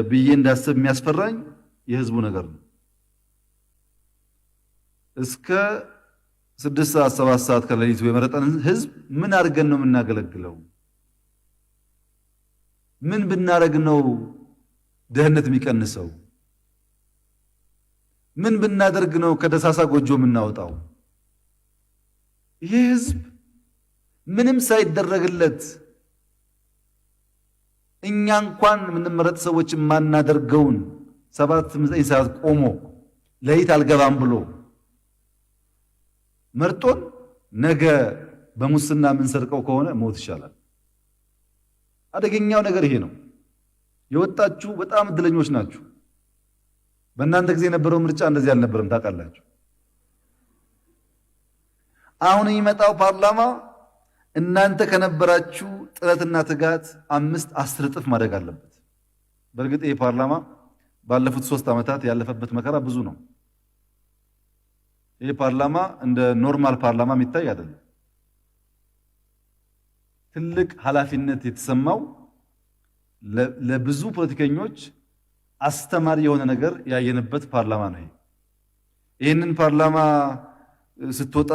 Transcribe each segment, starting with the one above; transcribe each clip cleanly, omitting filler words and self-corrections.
ብዬ እንዳስብ የሚያስፈራኝ የህዝቡ ነገር ነው። እስከ 6 ሰዓት 7 ሰዓት ከሌሊቱ የመረጠን ህዝብ ምን አድርገን ነው የምናገለግለው? ምን ብናረግ ነው ደህንነት የሚቀንሰው? ምን ብናደርግ ነው ከደሳሳ ጎጆ የምናወጣው? ይሄ ህዝብ ምንም ሳይደረግለት እኛ እንኳን የምንመረጥ ሰዎች የማናደርገውን 7-9 ሰዓት ቆሞ ለይት አልገባም ብሎ መርጦን ነገ በሙስና የምንሰርቀው ከሆነ ሞት ይሻላል። አደገኛው ነገር ይሄ ነው። የወጣችሁ በጣም እድለኞች ናችሁ። በእናንተ ጊዜ የነበረው ምርጫ እንደዚህ አልነበረም፣ ታውቃላችሁ። አሁን የሚመጣው ፓርላማ እናንተ ከነበራችሁ ጥረትና ትጋት 5-10 እጥፍ ማደግ አለበት። በእርግጥ ይህ ፓርላማ ባለፉት 3 ዓመታት ያለፈበት መከራ ብዙ ነው። ይህ ፓርላማ እንደ ኖርማል ፓርላማ የሚታይ አይደለም። ትልቅ ኃላፊነት የተሰማው ለብዙ ፖለቲከኞች አስተማሪ የሆነ ነገር ያየንበት ፓርላማ ነው። ይህንን ፓርላማ ስትወጣ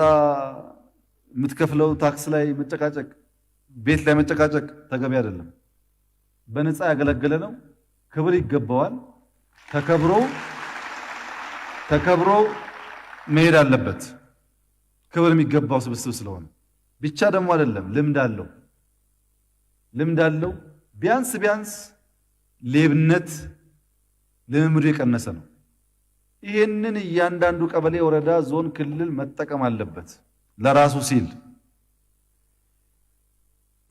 የምትከፍለው ታክስ ላይ መጨቃጨቅ፣ ቤት ላይ መጨቃጨቅ ተገቢ አይደለም። በነፃ ያገለገለ ነው። ክብር ይገባዋል። ተከብሮ መሄድ አለበት። ክብር የሚገባው ስብስብ ስለሆነ ብቻ ደግሞ አይደለም። ልምድ አለው። ቢያንስ ሌብነት ልምምዱ የቀነሰ ነው። ይህንን እያንዳንዱ ቀበሌ፣ ወረዳ፣ ዞን፣ ክልል መጠቀም አለበት ለራሱ ሲል።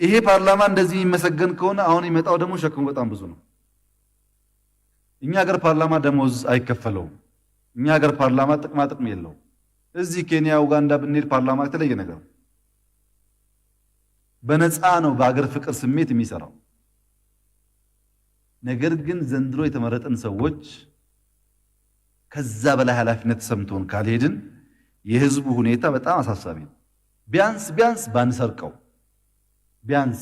ይሄ ፓርላማ እንደዚህ የሚመሰገን ከሆነ አሁን ይመጣው ደግሞ ሸክሙ በጣም ብዙ ነው። እኛ ሀገር ፓርላማ ደሞዝ አይከፈለውም። እኛ ሀገር ፓርላማ ጥቅም የለውም። እዚህ ኬንያ፣ ኡጋንዳ ብንሄድ ፓርላማ የተለየ ነገር በነፃ ነው፣ በአገር ፍቅር ስሜት የሚሰራው። ነገር ግን ዘንድሮ የተመረጠን ሰዎች ከዛ በላይ ኃላፊነት ሰምቶን ካልሄድን የህዝቡ ሁኔታ በጣም አሳሳቢ ነው። ቢያንስ ባንሰርቀው፣ ቢያንስ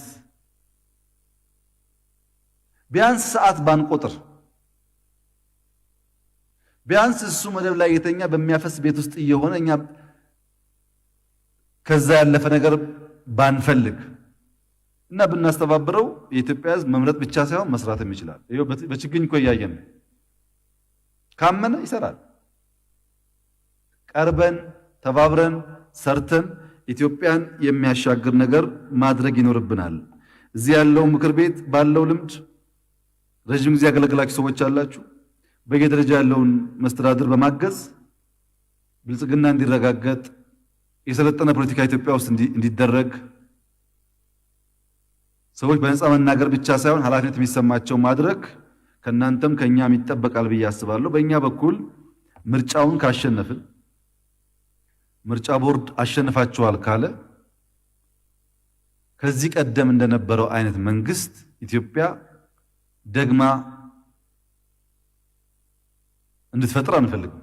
ሰዓት ባንቆጥር፣ ቢያንስ እሱ መደብ ላይ የተኛ በሚያፈስ ቤት ውስጥ እየሆነ እኛ ከዛ ያለፈ ነገር ባንፈልግ እና ብናስተባብረው የኢትዮጵያ ህዝብ መምረጥ ብቻ ሳይሆን መስራትም ይችላል። ይሄው በችግኝ እኮ እያየን ካመነ ይሰራል። ቀርበን ተባብረን ሰርተን ኢትዮጵያን የሚያሻግር ነገር ማድረግ ይኖርብናል። እዚህ ያለው ምክር ቤት ባለው ልምድ ረጅም ጊዜ ያገለገላችሁ ሰዎች አላችሁ። በየደረጃ ያለውን መስተዳድር በማገዝ ብልጽግና እንዲረጋገጥ የሰለጠነ ፖለቲካ ኢትዮጵያ ውስጥ እንዲደረግ ሰዎች በነፃ መናገር ብቻ ሳይሆን ኃላፊነት የሚሰማቸው ማድረግ ከናንተም ከኛም ይጠበቃል ብዬ አስባለሁ። በእኛ በኩል ምርጫውን ካሸነፍን፣ ምርጫ ቦርድ አሸንፋችኋል ካለ ከዚህ ቀደም እንደነበረው አይነት መንግስት ኢትዮጵያ ደግማ እንድትፈጥር አንፈልግም።